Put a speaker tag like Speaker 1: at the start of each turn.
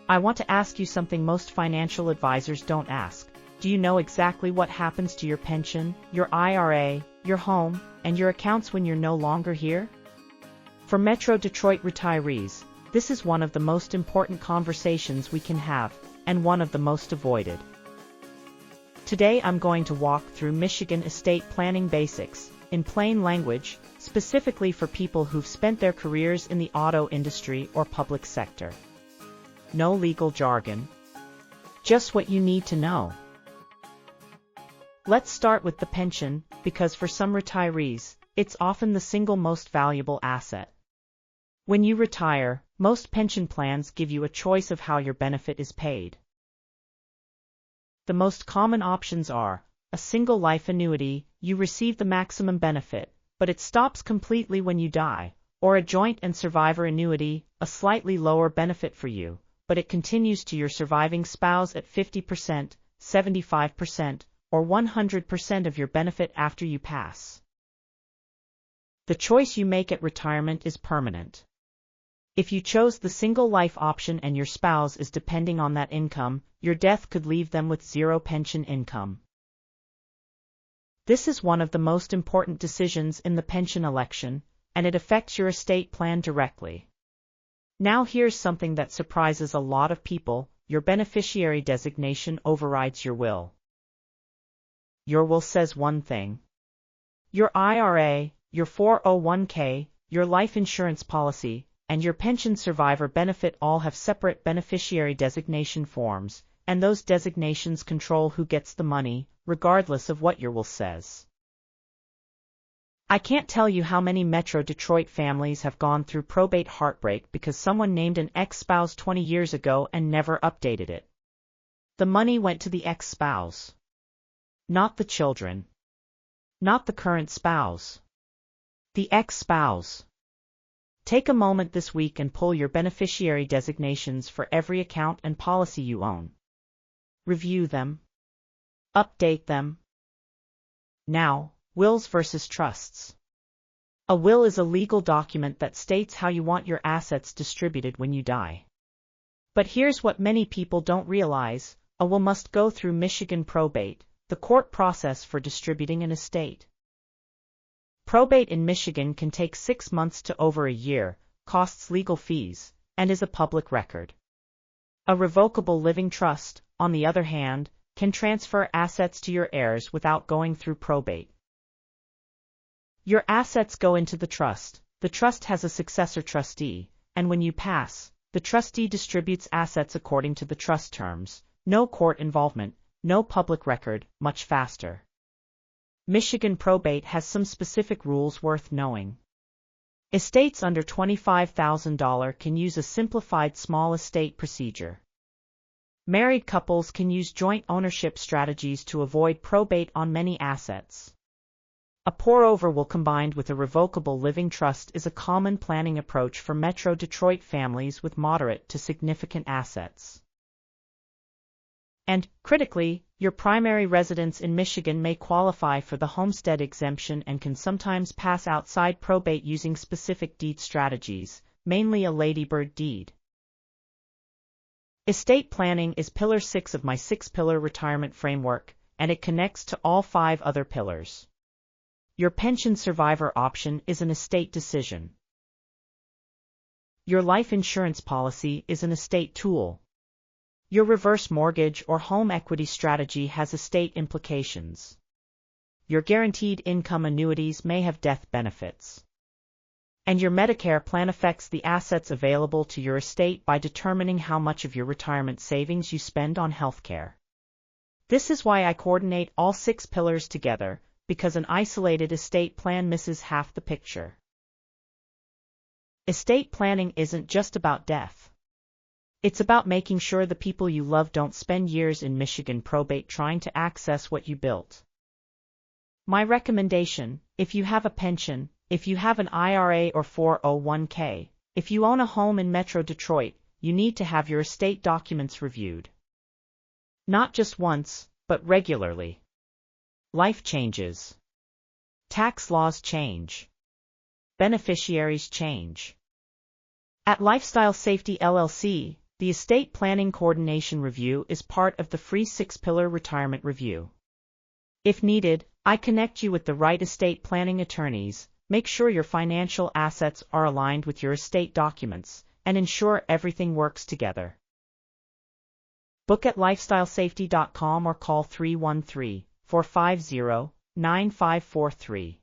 Speaker 1: I want to ask you something most financial advisors don't ask. Do you know exactly what happens to your pension, your IRA, your home, and your accounts when you're no longer here? For Metro Detroit retirees, this is one of the most important conversations we can have, and one of the most avoided. Today I'm going to walk through Michigan estate planning basics, in plain language, specifically for people who've spent their careers in the auto industry or public sector. No legal jargon. Just what you need to know. Let's start with the pension, because for some retirees, it's often the single most valuable asset. When you retire, most pension plans give you a choice of how your benefit is paid. The most common options are a single life annuity, you receive the maximum benefit, but it stops completely when you die, or a joint and survivor annuity, a slightly lower benefit for you, but it continues to your surviving spouse at 50%, 75%, or 100% of your benefit after you pass. The choice you make at retirement is permanent. If you chose the single life option and your spouse is depending on that income, your death could leave them with zero pension income. This is one of the most important decisions in the pension election, and it affects your estate plan directly. Now here's something that surprises a lot of people: your beneficiary designation overrides your will. Your will says one thing. Your IRA, your 401k, your life insurance policy, and your pension survivor benefit all have separate beneficiary designation forms, and those designations control who gets the money, regardless of what your will says. I can't tell you how many Metro Detroit families have gone through probate heartbreak because someone named an ex-spouse 20 years ago and never updated it. The money went to the ex-spouse. Not the children. Not the current spouse. The ex-spouse. Take a moment this week and pull your beneficiary designations for every account and policy you own. Review them. Update them. Now, wills versus trusts. A will is a legal document that states how you want your assets distributed when you die. But here's what many people don't realize: a will must go through Michigan probate, the court process for distributing an estate. Probate in Michigan can take 6 months to over a year, costs legal fees, and is a public record. A revocable living trust, on the other hand, can transfer assets to your heirs without going through probate. Your assets go into the trust has a successor trustee, and when you pass, the trustee distributes assets according to the trust terms, no court involvement, no public record, much faster. Michigan probate has some specific rules worth knowing. Estates under $25,000 can use a simplified small estate procedure. Married couples can use joint ownership strategies to avoid probate on many assets. A pour-over will combined with a revocable living trust is a common planning approach for Metro Detroit families with moderate to significant assets. And, critically, your primary residence in Michigan may qualify for the homestead exemption and can sometimes pass outside probate using specific deed strategies, mainly a ladybird deed. Estate planning is Pillar 6 of my 6-pillar retirement framework, and it connects to all 5 other pillars. Your pension survivor option is an estate decision. Your life insurance policy is an estate tool. Your reverse mortgage or home equity strategy has estate implications. Your guaranteed income annuities may have death benefits. And your Medicare plan affects the assets available to your estate by determining how much of your retirement savings you spend on healthcare. This is why I coordinate all 6 pillars together, because an isolated estate plan misses half the picture. Estate planning isn't just about death. It's about making sure the people you love don't spend years in Michigan probate trying to access what you built. My recommendation: if you have a pension, if you have an IRA or 401k, if you own a home in Metro Detroit, you need to have your estate documents reviewed. Not just once, but regularly. Life changes. Tax laws change. Beneficiaries change. At Lifestyle Safety LLC, The Estate Planning Coordination Review is part of the free 6-Pillar Retirement Review. If needed, I connect you with the right estate planning attorneys, make sure your financial assets are aligned with your estate documents, and ensure everything works together. Book at lifestylesafety.com or call 313-450-9543.